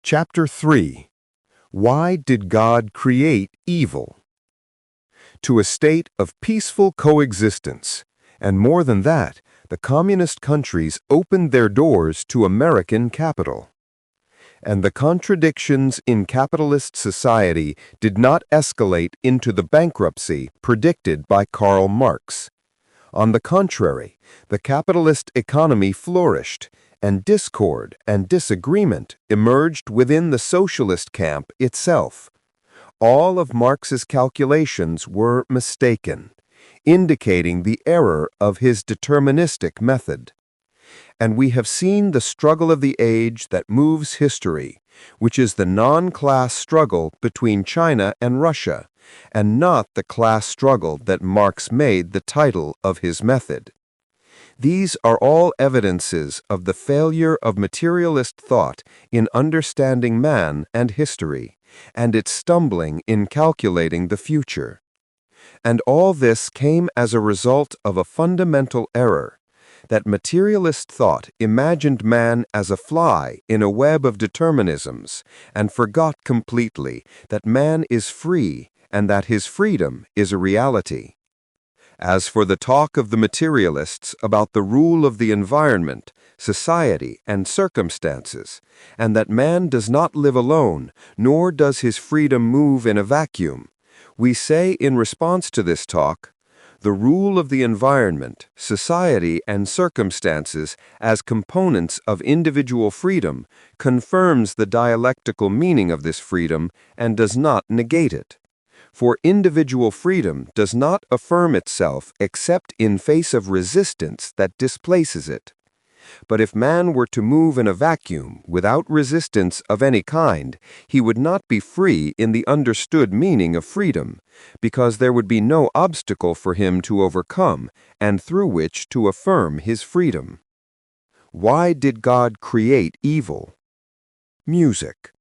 Chapter 3. Why did God create evil? To a state of peaceful coexistence, and more than that, the communist countries opened their doors to American capital. And the contradictions in capitalist society did not escalate into the bankruptcy predicted by Karl Marx. On the contrary, the capitalist economy flourished, and discord and disagreement emerged within the socialist camp itself. All of Marx's calculations were mistaken, indicating the error of his deterministic method. And we have seen the struggle of the age that moves history, which is the non-class struggle between China and Russia, and not the class struggle that Marx made the title of his method. These are all evidences of the failure of materialist thought in understanding man and history, and its stumbling in calculating the future. And all this came as a result of a fundamental error, that materialist thought imagined man as a fly in a web of determinisms, and forgot completely that man is free and that his freedom is a reality. As for the talk of the materialists about the rule of the environment, society, and circumstances, and that man does not live alone, nor does his freedom move in a vacuum, we say in response to this talk, the rule of the environment, society, and circumstances as components of individual freedom confirms the dialectical meaning of this freedom and does not negate it. For individual freedom does not affirm itself except in face of resistance that displaces it. But if man were to move in a vacuum without resistance of any kind, he would not be free in the understood meaning of freedom, because there would be no obstacle for him to overcome and through which to affirm his freedom. Why did God create evil? Music.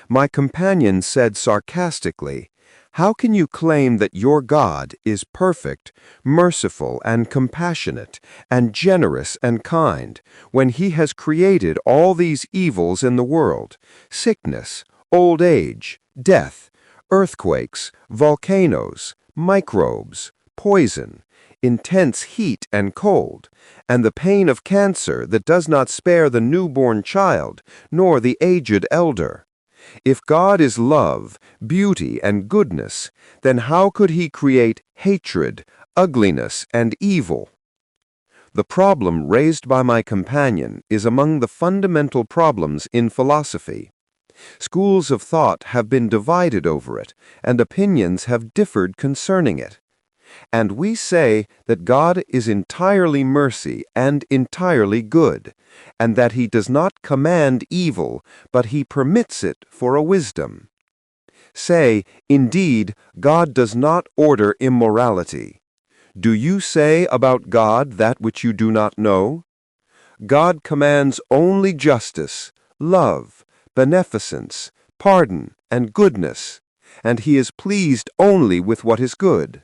My companion said sarcastically, "How can you claim that your God is perfect, merciful, and compassionate, and generous and kind, when He has created all these evils in the world, sickness, old age, death, earthquakes, volcanoes, microbes, poison, intense heat and cold, and the pain of cancer that does not spare the newborn child, nor the aged elder? If God is love, beauty, and goodness, then how could He create hatred, ugliness, and evil?" The problem raised by my companion is among the fundamental problems in philosophy. Schools of thought have been divided over it, and opinions have differed concerning it. And we say that God is entirely mercy and entirely good, and that He does not command evil, but He permits it for a wisdom. Say, indeed, God does not order immorality. Do you say about God that which you do not know? God commands only justice, love, beneficence, pardon, and goodness, and He is pleased only with what is good.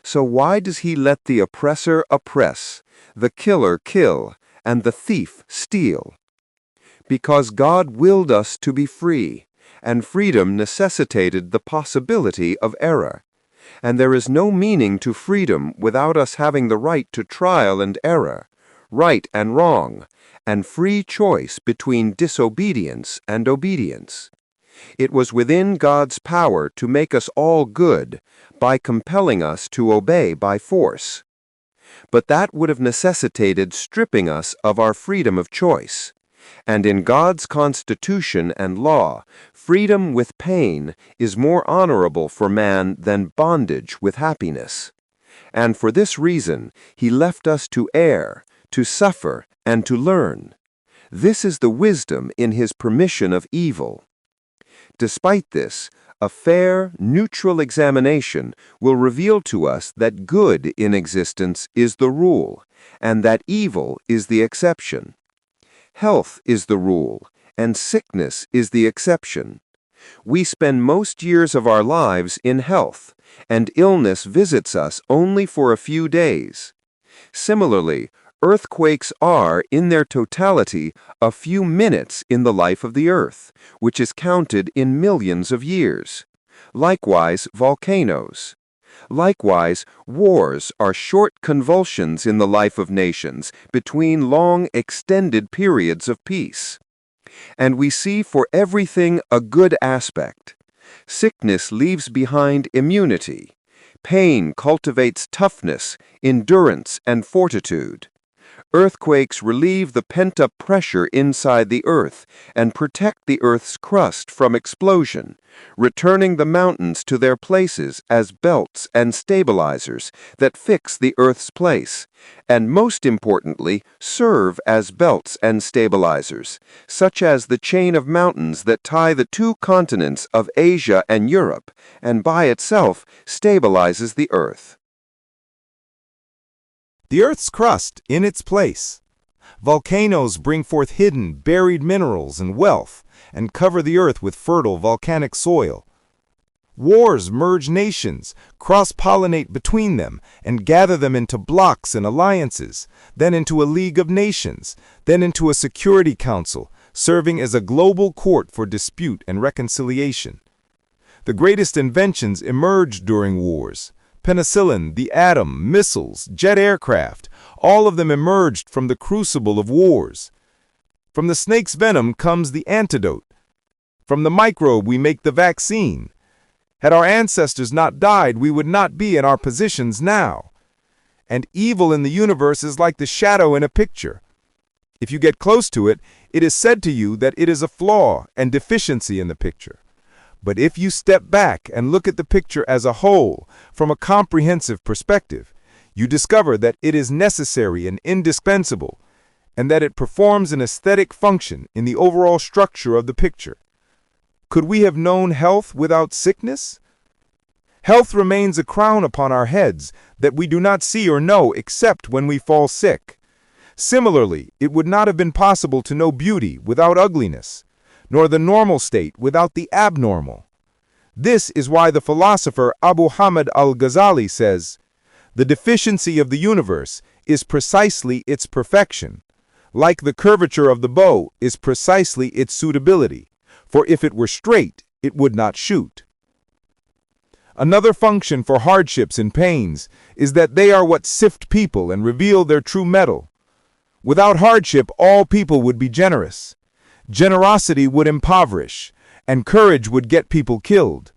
So why does He let the oppressor oppress, the killer kill, and the thief steal? Because God willed us to be free, and freedom necessitated the possibility of error. And there is no meaning to freedom without us having the right to trial and error, right and wrong, and free choice between disobedience and obedience. It was within God's power to make us all good by compelling us to obey by force. But that would have necessitated stripping us of our freedom of choice. And in God's constitution and law, freedom with pain is more honorable for man than bondage with happiness. And for this reason, He left us to err, to suffer, and to learn. This is the wisdom in His permission of evil. Despite this, a fair, neutral examination will reveal to us that good in existence is the rule, and that evil is the exception. Health is the rule, and sickness is the exception. We spend most years of our lives in health, and illness visits us only for a few days. Similarly, Earthquakes are, in their totality, a few minutes in the life of the Earth, which is counted in millions of years. Likewise, volcanoes. Likewise, wars are short convulsions in the life of nations between long, extended periods of peace. And we see for everything a good aspect. Sickness leaves behind immunity. Pain cultivates toughness, endurance, and fortitude. Earthquakes relieve the pent-up pressure inside the Earth and protect the Earth's crust from explosion, returning the mountains to their places as belts and stabilizers that fix the Earth's place, and most importantly, serve as belts and stabilizers, such as the chain of mountains that tie the two continents of Asia and Europe, and by itself stabilizes the Earth. The Earth's crust in its place. Volcanoes bring forth hidden, buried minerals and wealth, and cover the Earth with fertile volcanic soil. Wars merge nations, cross-pollinate between them, and gather them into blocs and alliances, then into a League of Nations, then into a Security Council, serving as a global court for dispute and reconciliation. The greatest inventions emerged during wars. Penicillin, the atom, missiles, jet aircraft, all of them emerged from the crucible of wars. From the snake's venom comes the antidote. From the microbe we make the vaccine. Had our ancestors not died, we would not be in our positions now. And evil in the universe is like the shadow in a picture. If you get close to it, it is said to you that it is a flaw and deficiency in the picture. But if you step back and look at the picture as a whole, from a comprehensive perspective, you discover that it is necessary and indispensable, and that it performs an aesthetic function in the overall structure of the picture. Could we have known health without sickness? Health remains a crown upon our heads that we do not see or know except when we fall sick. Similarly, it would not have been possible to know beauty without ugliness, nor the normal state without the abnormal. This is why the philosopher Abu Hamid al-Ghazali says, "The deficiency of the universe is precisely its perfection, like the curvature of the bow is precisely its suitability, for if it were straight, it would not shoot." Another function for hardships and pains is that they are what sift people and reveal their true metal. Without hardship, all people would be generous. Generosity would impoverish, and courage would get people killed.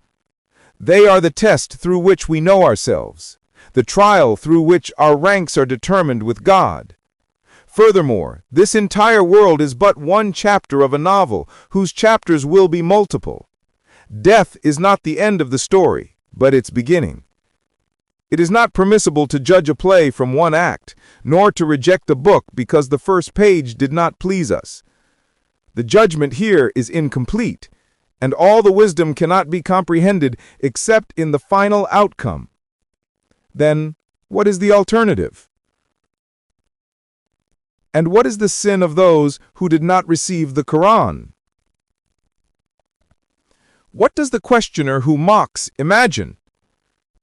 They are the test through which we know ourselves, the trial through which our ranks are determined with God. Furthermore, this entire world is but one chapter of a novel whose chapters will be multiple. Death is not the end of the story, but its beginning. It is not permissible to judge a play from one act, nor to reject a book because the first page did not please us. The judgment here is incomplete, and all the wisdom cannot be comprehended except in the final outcome. Then, what is the alternative? And what is the sin of those who did not receive the Quran? What does the questioner who mocks imagine?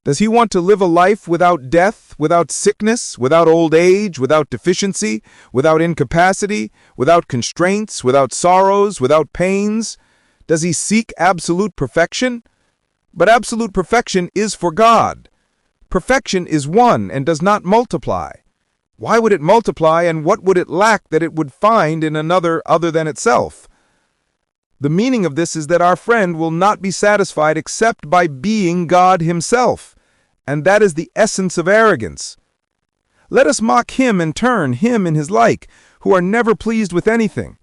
Does he want to live a life without death, without sickness, without old age, without deficiency, without incapacity, without constraints, without sorrows, without pains? Does he seek absolute perfection? But absolute perfection is for God. Perfection is one and does not multiply. Why would it multiply, and what would it lack that it would find in another other than itself? The meaning of this is that our friend will not be satisfied except by being God himself, and that is the essence of arrogance. Let us mock him in turn, him and his like, who are never pleased with anything.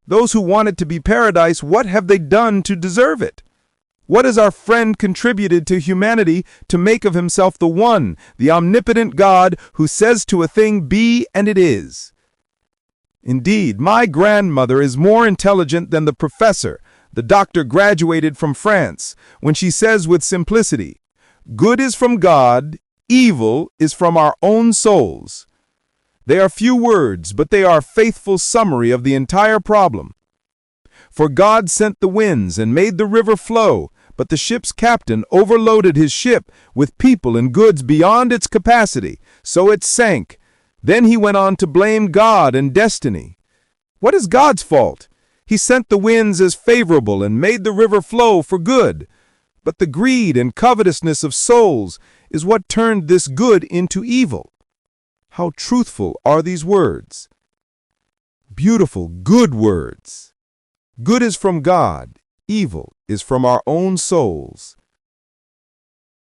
Those who want it to be paradise, what have they done to deserve it? What has our friend contributed to humanity to make of himself the one, the omnipotent God who says to a thing, be, and it is? Indeed, my grandmother is more intelligent than the professor, the doctor graduated from France, when she says with simplicity, "Good is from God, evil is from our own souls." They are few words, but they are a faithful summary of the entire problem. For God sent the winds and made the river flow, but the ship's captain overloaded his ship with people and goods beyond its capacity, so it sank. Then he went on to blame God and destiny. What is God's fault? He sent the winds as favorable and made the river flow for good. But the greed and covetousness of souls is what turned this good into evil. How truthful are these words? Beautiful, good words. Good is from God, evil is from our own souls.